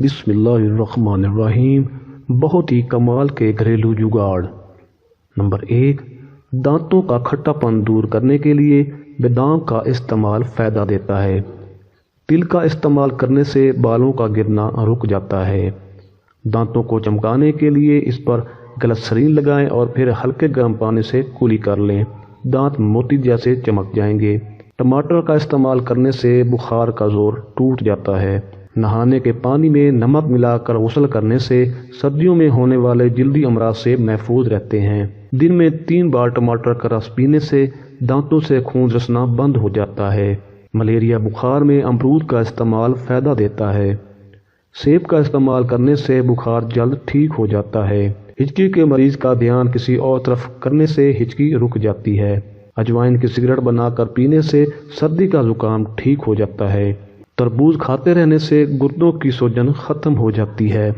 بسم اللہ الرحمن الرحیم۔ بہت ہی کمال کے گھریلو جگاڑ۔ نمبر 1، دانتوں کا کھٹا پن دور کرنے کے لیے بادام کا استعمال فائدہ دیتا ہے۔ تل کا استعمال کرنے سے بالوں کا گرنا رک جاتا ہے۔ دانتوں کو چمکانے کے لیے اس پر گلسرین لگائیں اور پھر ہلکے گرم پانی سے کولی کر لیں، دانت موتی جیسے چمک جائیں گے۔ ٹماٹر کا استعمال کرنے سے بخار کا زور ٹوٹ جاتا ہے۔ نہانے کے پانی میں نمک ملا کر غسل کرنے سے سردیوں میں ہونے والے جلدی امراض سے محفوظ رہتے ہیں۔ دن میں 3 بار ٹماٹر کا رس پینے سے دانتوں سے خون رسنا بند ہو جاتا ہے۔ ملیریا بخار میں امرود کا استعمال فائدہ دیتا ہے۔ سیب کا استعمال کرنے سے بخار جلد ٹھیک ہو جاتا ہے۔ ہچکی کے مریض کا دھیان کسی اور طرف کرنے سے ہچکی رک جاتی ہے۔ اجوائن کی سگریٹ بنا کر پینے سے سردی کا زکام ٹھیک ہو جاتا ہے۔ تربوز کھاتے رہنے سے گردوں کی سوجن ختم ہو جاتی ہے۔